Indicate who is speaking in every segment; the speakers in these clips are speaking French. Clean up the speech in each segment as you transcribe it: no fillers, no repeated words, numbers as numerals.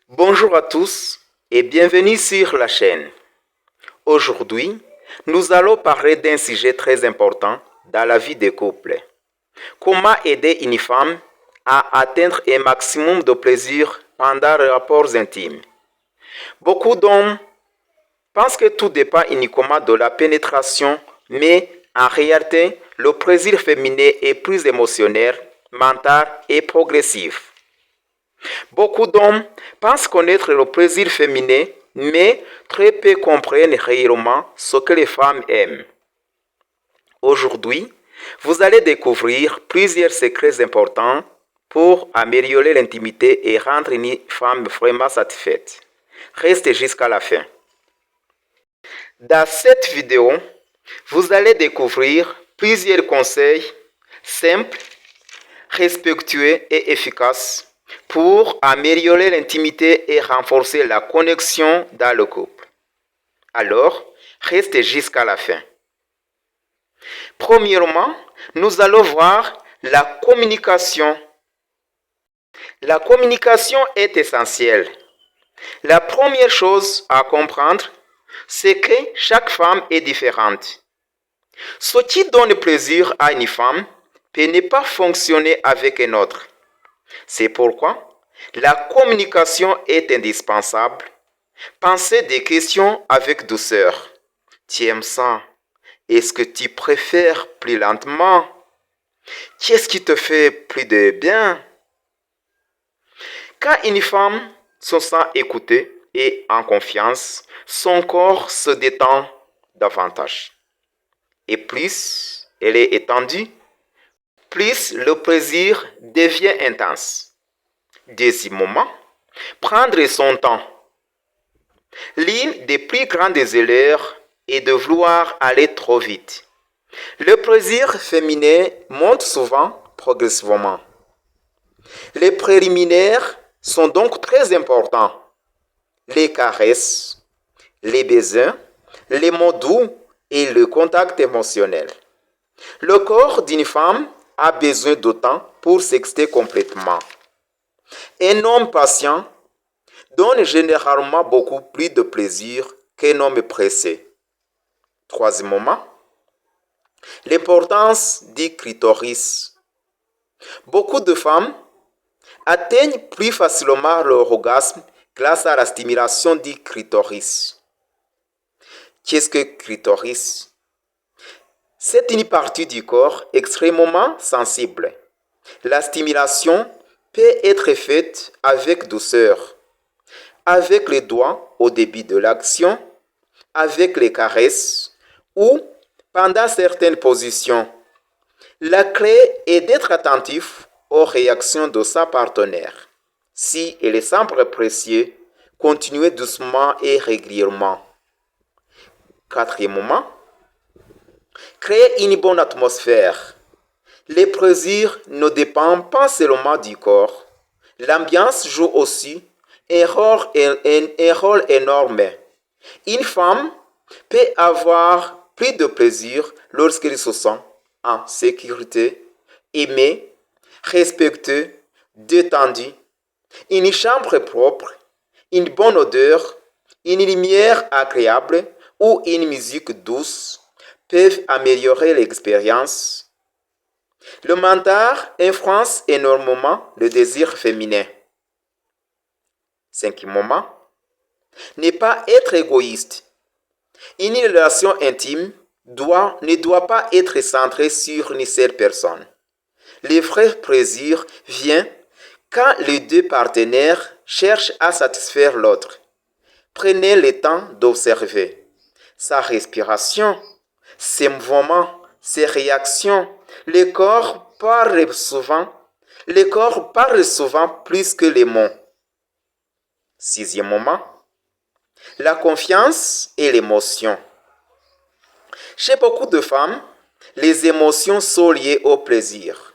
Speaker 1: Bonjour à tous et bienvenue sur la chaîne. Aujourd'hui, nous allons parler d'un sujet très important dans la vie des couples. Comment aider une femme à atteindre un maximum de plaisir pendant les rapports intimes. Beaucoup d'hommes pensent que tout dépend uniquement de la pénétration, mais en réalité, le plaisir féminin est plus émotionnel, mental et progressif. Beaucoup d'hommes pensent connaître le plaisir féminin, mais très peu comprennent réellement ce que les femmes aiment. Aujourd'hui, vous allez découvrir plusieurs secrets importants pour améliorer l'intimité et rendre une femme vraiment satisfaite. Restez jusqu'à la fin. Dans cette vidéo, vous allez découvrir plusieurs conseils simples, respectueux et efficaces pour améliorer l'intimité et renforcer la connexion dans le couple. Alors, restez jusqu'à la fin. Premièrement, nous allons voir la communication. La communication est essentielle. La première chose à comprendre, c'est que chaque femme est différente. Ce qui donne plaisir à une femme peut ne pas fonctionner avec une autre. C'est pourquoi la communication est indispensable. Pensez des questions avec douceur. Tu aimes ça? Est-ce que tu préfères plus lentement? Qu'est-ce qui te fait plus de bien? Quand une femme se sent écoutée et en confiance, son corps se détend davantage. Et plus elle est étendue, plus le plaisir devient intense. Deuxièmement, prendre son temps. L'une des plus grandes erreurs est de vouloir aller trop vite. Le plaisir féminin monte souvent progressivement. Les préliminaires sont donc très importants. Les caresses, les baisers, les mots doux et le contact émotionnel. Le corps d'une femme a besoin de temps pour s'exciter complètement. Un homme patient donne généralement beaucoup plus de plaisir qu'un homme pressé. Troisièmement, l'importance du clitoris. Beaucoup de femmes atteignent plus facilement leur orgasme grâce à la stimulation du clitoris. Qu'est-ce que le clitoris? C'est une partie du corps extrêmement sensible. La stimulation peut être faite avec douceur, avec les doigts au début de l'action, avec les caresses ou pendant certaines positions. La clé est d'être attentif aux réactions de sa partenaire. Si elle semble précieuse, continuez doucement et régulièrement. Quatrièmement, créer une bonne atmosphère. Les plaisirs ne dépendent pas seulement du corps. L'ambiance joue aussi un rôle énorme. Une femme peut avoir plus de plaisir lorsqu'elle se sent en sécurité, aimée, respectée, détendue. Une chambre propre, une bonne odeur, une lumière agréable ou une musique douce peuvent améliorer l'expérience. Le mental influence énormément le désir féminin. Cinquièmement, ne pas être égoïste. Une relation intime ne doit pas être centrée sur une seule personne. Le vrai plaisir vient quand les deux partenaires cherchent à satisfaire l'autre. Prenez le temps d'observer sa respiration, ses mouvements, ses réactions. Le corps parle souvent plus que les mots. Sixièmement, la confiance et l'émotion. Chez beaucoup de femmes, les émotions sont liées au plaisir.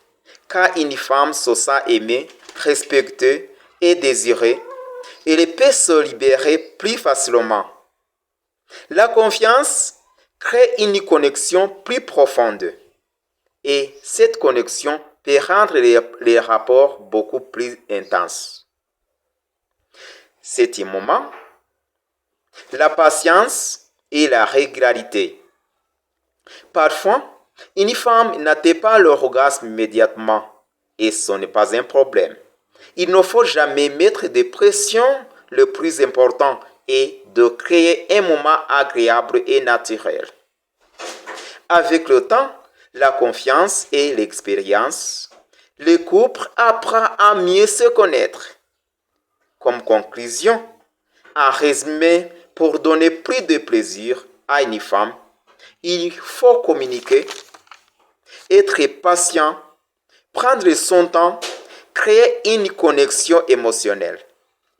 Speaker 1: Quand une femme se sent aimée, respectée et désirée, elle peut se libérer plus facilement. La confiance crée une connexion plus profonde et cette connexion peut rendre les rapports beaucoup plus intenses. Septième moment, la patience et la régularité. Parfois, une femme n'atteint pas l'orgasme immédiatement et ce n'est pas un problème. Il ne faut jamais mettre de pression. Le plus important est de créer un moment agréable et naturel. Avec le temps, la confiance et l'expérience, le couple apprend à mieux se connaître. Comme conclusion, en résumé, pour donner plus de plaisir à une femme, il faut communiquer, être patient, prendre son temps, créer une connexion émotionnelle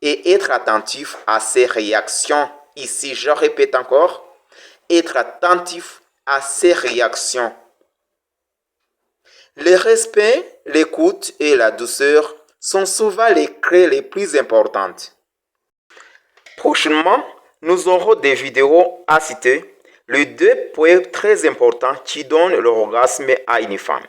Speaker 1: et être attentif à ses réactions. Ici, je répète encore, être attentif à ses réactions. Le respect, l'écoute et la douceur sont souvent les clés les plus importantes. Prochainement, nous aurons des vidéos à citer, les deux points très importants qui donnent l'orgasme à une femme.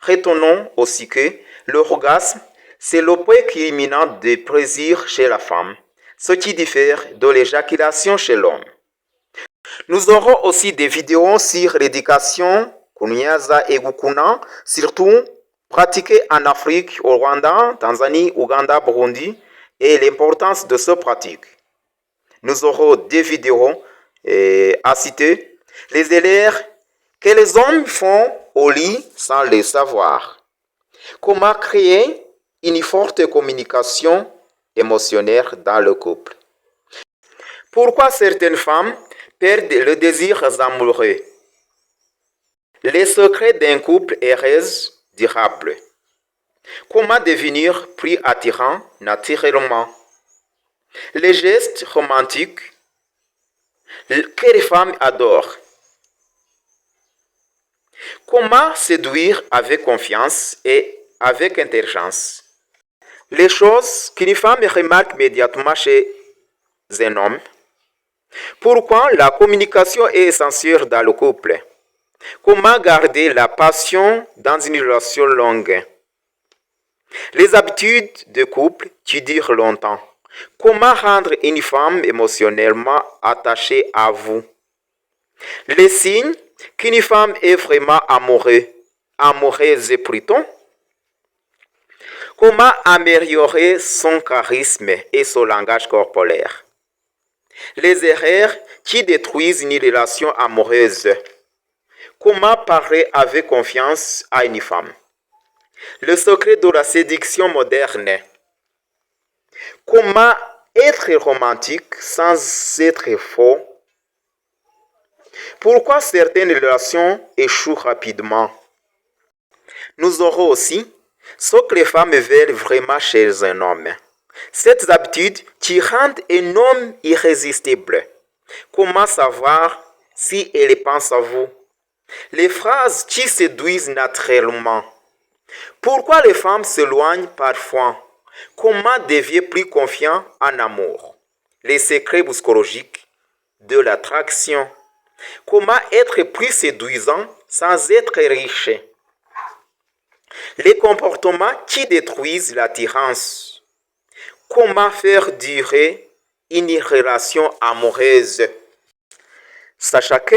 Speaker 1: Retenons aussi que l'orgasme, c'est le point culminant de plaisir chez la femme, ce qui diffère de l'éjaculation chez l'homme. Nous aurons aussi des vidéos sur l'éducation, Kunyaza et Gukuna, surtout pratiquée en Afrique, au Rwanda, Tanzanie, Ouganda, Burundi, et l'importance de cette pratique. Nous aurons des vidéos à citer, les erreurs que les hommes font au lit sans le savoir. Comment créer une forte communication émotionnelle dans le couple. Pourquoi certaines femmes perdent le désir amoureux. Les secrets d'un couple heureux durable. Comment devenir plus attirant naturellement. Les gestes romantiques que les femmes adorent. Comment séduire avec confiance et avec intelligence. Les choses qu'une femme remarque immédiatement chez un homme. Pourquoi la communication est essentielle dans le couple. Comment garder la passion dans une relation longue. Les habitudes de couple qui durent longtemps. Comment rendre une femme émotionnellement attachée à vous. Les signes qu'une femme est vraiment amoureuse plutôt. Comment améliorer son charisme et son langage corporel. Les erreurs qui détruisent une relation amoureuse. Comment parler avec confiance à une femme. Le secret de la séduction moderne. Comment être romantique sans être faux. Pourquoi certaines relations échouent rapidement. Nous aurons aussi ce que les femmes veulent vraiment chez un homme. Cette habitude qui rend un homme irrésistible. Comment savoir si elle pense à vous. Les phrases qui séduisent naturellement. Pourquoi les femmes s'éloignent parfois. Comment devenir plus confiant en amour. Les secrets psychologiques de l'attraction. Comment être plus séduisant sans être riche. Les comportements qui détruisent l'attirance. Comment faire durer une relation amoureuse. Sachez que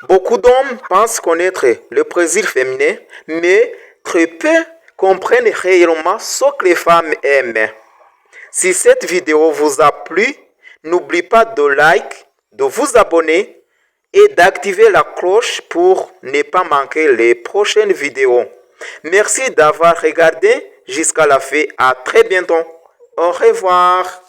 Speaker 1: beaucoup d'hommes pensent connaître le plaisir féminin, mais très peu comprennent réellement ce que les femmes aiment. Si cette vidéo vous a plu, n'oubliez pas de like, de vous abonner et d'activer la cloche pour ne pas manquer les prochaines vidéos. Merci d'avoir regardé jusqu'à la fin. À très bientôt. Au revoir.